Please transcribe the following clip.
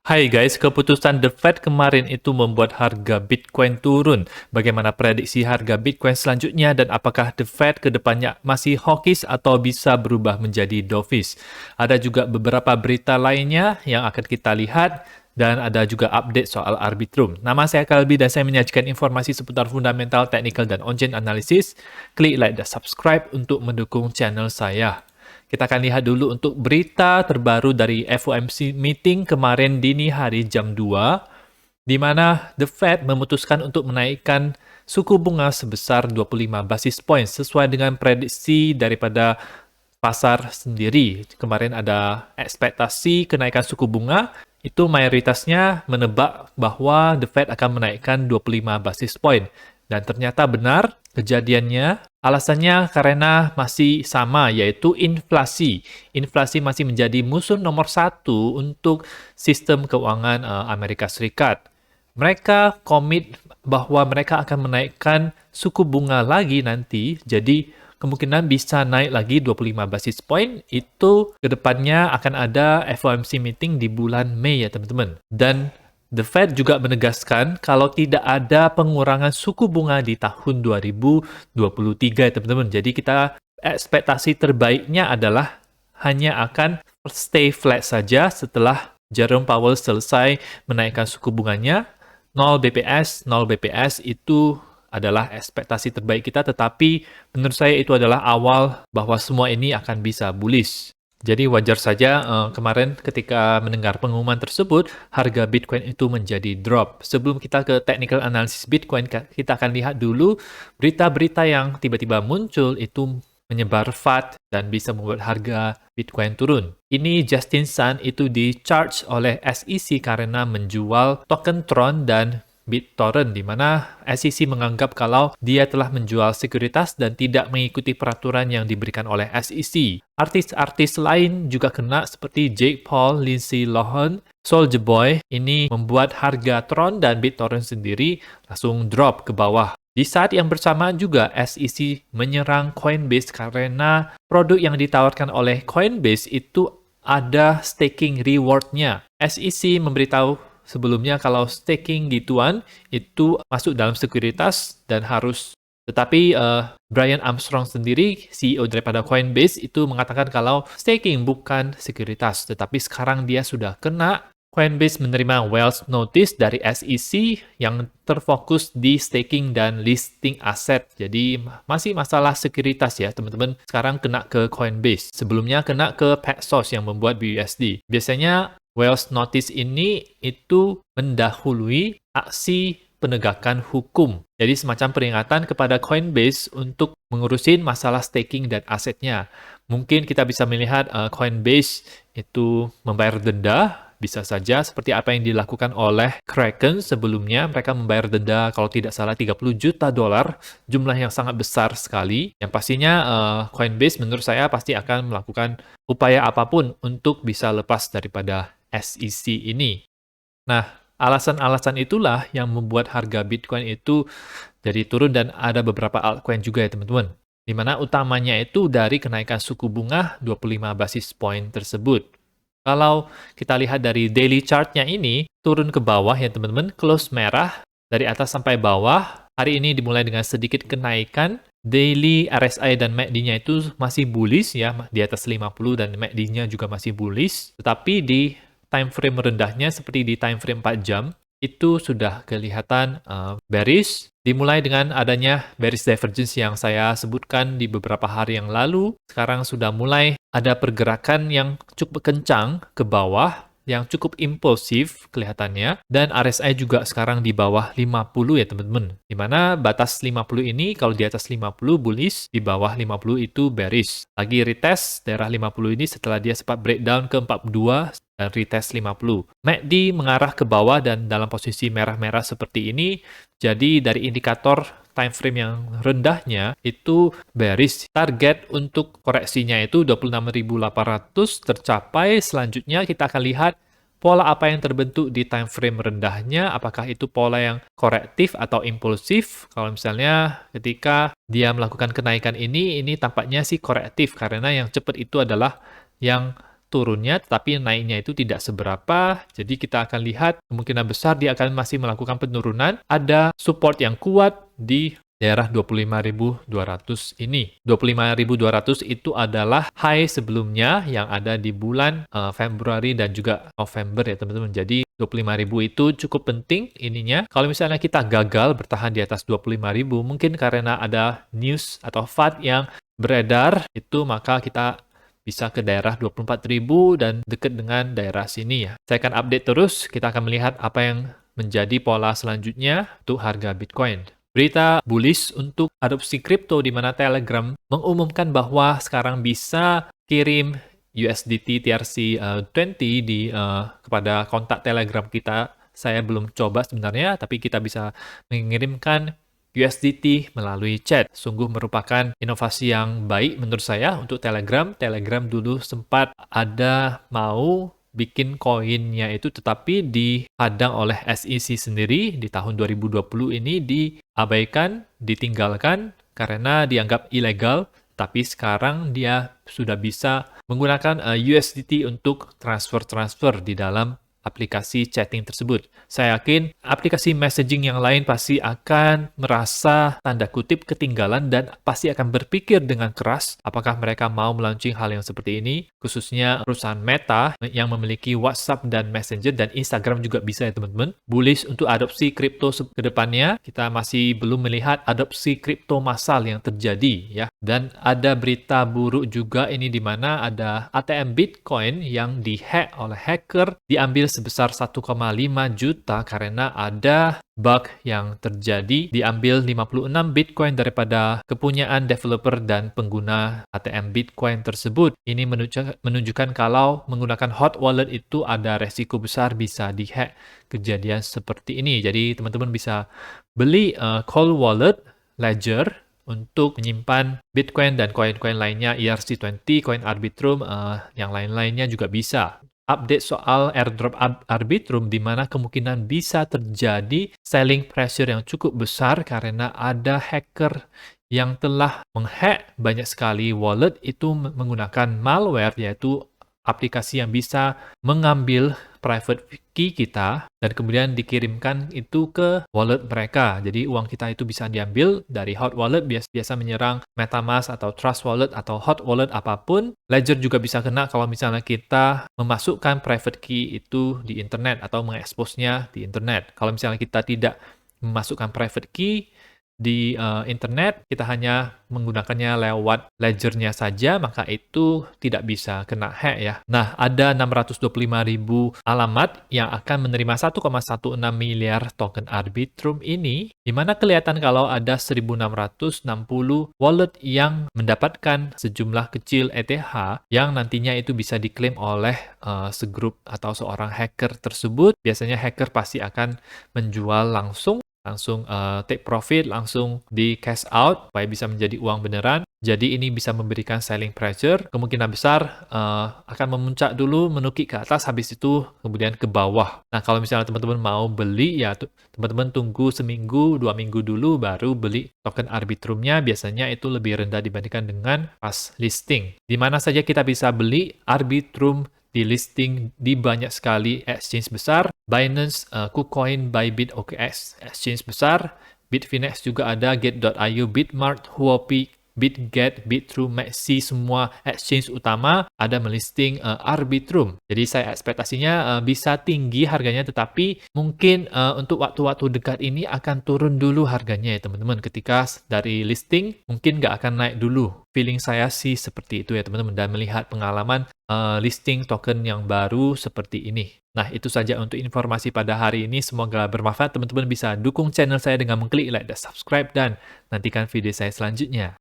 Hai guys, keputusan The Fed kemarin itu membuat harga Bitcoin turun. Bagaimana prediksi harga Bitcoin selanjutnya dan apakah The Fed ke depannya masih hawkish atau bisa berubah menjadi dovish? Ada juga beberapa berita lainnya yang akan kita lihat dan ada juga update soal Arbitrum. Nama saya Kalbi dan saya menyajikan informasi seputar fundamental, technical, dan on-chain analysis. Klik like dan subscribe untuk mendukung channel saya. Kita akan lihat dulu untuk berita terbaru dari FOMC meeting kemarin dini hari jam 2, di mana The Fed memutuskan untuk menaikkan suku bunga sebesar 25 basis point sesuai dengan prediksi daripada pasar sendiri. Kemarin ada ekspektasi kenaikan suku bunga, itu mayoritasnya menebak bahwa The Fed akan menaikkan 25 basis point. Dan ternyata benar kejadiannya. Alasannya karena masih sama, yaitu inflasi. Inflasi masih menjadi musuh nomor satu untuk sistem keuangan Amerika Serikat. Mereka komit bahwa mereka akan menaikkan suku bunga lagi nanti, jadi kemungkinan bisa naik lagi 25 basis point. Itu kedepannya akan ada FOMC meeting di bulan Mei ya teman-teman. Dan The Fed juga menegaskan kalau tidak ada pengurangan suku bunga di tahun 2023 ya teman-teman. Jadi kita ekspektasi terbaiknya adalah hanya akan stay flat saja setelah Jerome Powell selesai menaikkan suku bunganya. 0 BPS, 0 BPS itu adalah ekspektasi terbaik kita, tetapi menurut saya itu adalah awal bahwa semua ini akan bisa bullish. Jadi wajar saja kemarin ketika mendengar pengumuman tersebut, harga Bitcoin itu menjadi drop. Sebelum kita ke technical analysis Bitcoin, kita akan lihat dulu berita-berita yang tiba-tiba muncul itu menyebar FUD dan bisa membuat harga Bitcoin turun. Ini Justin Sun itu di-charge oleh SEC karena menjual token Tron dan BitTorrent, di mana SEC menganggap kalau dia telah menjual sekuritas dan tidak mengikuti peraturan yang diberikan oleh SEC. Artis-artis lain juga kena seperti Jake Paul, Lindsay Lohan, Soulja Boy. Ini membuat harga Tron dan BitTorrent sendiri langsung drop ke bawah. Di saat yang bersamaan juga SEC menyerang Coinbase karena produk yang ditawarkan oleh Coinbase itu ada staking reward-nya. SEC memberitahu sebelumnya kalau staking gituan itu masuk dalam sekuritas dan harus. Tetapi Brian Armstrong sendiri, CEO daripada Coinbase, itu mengatakan kalau staking bukan sekuritas. Tetapi sekarang dia sudah kena. Coinbase menerima Wells Notice dari SEC yang terfokus di staking dan listing aset. Jadi masih masalah sekuritas ya teman-teman. Sekarang kena ke Coinbase. Sebelumnya kena ke Paxos yang membuat BUSD. Biasanya Wells Notice ini itu mendahului aksi penegakan hukum. Jadi semacam peringatan kepada Coinbase untuk mengurusin masalah staking dan asetnya. Mungkin kita bisa melihat Coinbase itu membayar denda, bisa saja seperti apa yang dilakukan oleh Kraken sebelumnya. Mereka membayar denda kalau tidak salah 30 juta dolar, jumlah yang sangat besar sekali. Yang pastinya Coinbase menurut saya pasti akan melakukan upaya apapun untuk bisa lepas daripada SEC ini. Nah, alasan-alasan itulah yang membuat harga Bitcoin itu jadi turun dan ada beberapa altcoin juga ya teman-teman. Di mana utamanya itu dari kenaikan suku bunga 25 basis point tersebut. Kalau kita lihat dari daily chart-nya ini, turun ke bawah ya teman-teman, close merah, dari atas sampai bawah. Hari ini dimulai dengan sedikit kenaikan. Daily RSI dan MACD-nya itu masih bullish ya, di atas 50 dan MACD-nya juga masih bullish. Tetapi di time frame rendahnya seperti di time frame 4 jam, itu sudah kelihatan bearish. Dimulai dengan adanya bearish divergence yang saya sebutkan di beberapa hari yang lalu. Sekarang sudah mulai ada pergerakan yang cukup kencang ke bawah, yang cukup impulsif kelihatannya. Dan RSI juga sekarang di bawah 50 ya teman-teman. Dimana batas 50 ini kalau di atas 50 bullish, di bawah 50 itu bearish. Lagi retest daerah 50 ini setelah dia sempat breakdown ke 42 dan retest 50. MACD mengarah ke bawah dan dalam posisi merah-merah seperti ini. Jadi dari indikator time frame yang rendahnya itu bearish. Target untuk koreksinya itu 26.800 tercapai. Selanjutnya kita akan lihat pola apa yang terbentuk di time frame rendahnya. Apakah itu pola yang korektif atau impulsif? Kalau misalnya ketika dia melakukan kenaikan ini tampaknya sih korektif karena yang cepat itu adalah yang turunnya, tetapi naiknya itu tidak seberapa. Jadi kita akan lihat kemungkinan besar dia akan masih melakukan penurunan. Ada support yang kuat di daerah 25.200 ini. 25.200 itu adalah high sebelumnya yang ada di bulan Februari dan juga November ya teman-teman. Jadi 25.000 itu cukup penting ininya. Kalau misalnya kita gagal bertahan di atas 25.000, mungkin karena ada news atau FUD yang beredar, itu maka kita bisa ke daerah 24.000 dan dekat dengan daerah sini ya. Saya akan update terus, kita akan melihat apa yang menjadi pola selanjutnya untuk harga Bitcoin. Berita bullish untuk adopsi kripto di mana Telegram mengumumkan bahwa sekarang bisa kirim USDT TRC20 kepada kontak Telegram kita. Saya belum coba sebenarnya, tapi kita bisa mengirimkan USDT melalui chat. Sungguh merupakan inovasi yang baik menurut saya untuk Telegram. Telegram dulu sempat ada mau bikin koinnya itu, tetapi dihadang oleh SEC sendiri di tahun 2020 ini, diabaikan, ditinggalkan karena dianggap ilegal. Tapi sekarang dia sudah bisa menggunakan USDT untuk transfer di dalam aplikasi chatting tersebut. Saya yakin aplikasi messaging yang lain pasti akan merasa tanda kutip ketinggalan dan pasti akan berpikir dengan keras apakah mereka mau melaunching hal yang seperti ini, khususnya perusahaan Meta yang memiliki WhatsApp dan Messenger dan Instagram juga bisa ya teman-teman. Bullish untuk adopsi kripto ke depannya, kita masih belum melihat adopsi kripto massal yang terjadi ya. Dan ada berita buruk juga ini di mana ada ATM Bitcoin yang dihack oleh hacker, diambil sebesar 1,5 juta karena ada bug yang terjadi. Diambil 56 Bitcoin daripada kepunyaan developer dan pengguna ATM Bitcoin tersebut. Ini menunjukkan kalau menggunakan hot wallet itu ada resiko besar bisa dihack kejadian seperti ini. Jadi teman-teman bisa beli cold wallet, Ledger, untuk menyimpan Bitcoin dan koin-koin lainnya, ERC20, koin Arbitrum, yang lain-lainnya juga bisa. Update soal airdrop Arbitrum di mana kemungkinan bisa terjadi selling pressure yang cukup besar karena ada hacker yang telah menghack banyak sekali wallet itu menggunakan malware, yaitu aplikasi yang bisa mengambil private key kita dan kemudian dikirimkan itu ke wallet mereka. Jadi uang kita itu bisa diambil dari hot wallet, biasa menyerang MetaMask atau Trust Wallet atau hot wallet apapun. Ledger juga bisa kena kalau misalnya kita memasukkan private key itu di internet atau mengeksposnya di internet. Kalau misalnya kita tidak memasukkan private key di internet, kita hanya menggunakannya lewat ledgernya saja, maka itu tidak bisa kena hack ya. Nah, ada 625.000 alamat yang akan menerima 1,16 miliar token Arbitrum ini, di mana kelihatan kalau ada 1.660 wallet yang mendapatkan sejumlah kecil ETH yang nantinya itu bisa diklaim oleh segrup atau seorang hacker tersebut. Biasanya hacker pasti akan menjual langsung take profit, langsung di cash out supaya bisa menjadi uang beneran. Jadi ini bisa memberikan selling pressure, kemungkinan besar akan memuncak dulu, menukik ke atas, habis itu kemudian ke bawah. Nah, kalau misalnya teman-teman mau beli, ya teman-teman tunggu seminggu, 2 minggu dulu baru beli token Arbitrumnya, biasanya itu lebih rendah dibandingkan dengan pas listing. Di mana saja kita bisa beli Arbitrum di listing di banyak sekali exchange besar, Binance, KuCoin, Bybit, OKX, exchange besar, Bitfinex juga ada, Gate.io, Bitmart, Huobi, BitGet, Bitrue, Maxi, semua exchange utama ada melisting Arbitrum. Jadi saya ekspektasinya bisa tinggi harganya, tetapi mungkin untuk waktu-waktu dekat ini akan turun dulu harganya ya teman-teman. Ketika dari listing mungkin nggak akan naik dulu. Feeling saya sih seperti itu ya teman-teman, dan melihat pengalaman listing token yang baru seperti ini. Nah, itu saja untuk informasi pada hari ini. Semoga bermanfaat. Teman-teman bisa dukung channel saya dengan mengklik like dan subscribe, dan nantikan video saya selanjutnya.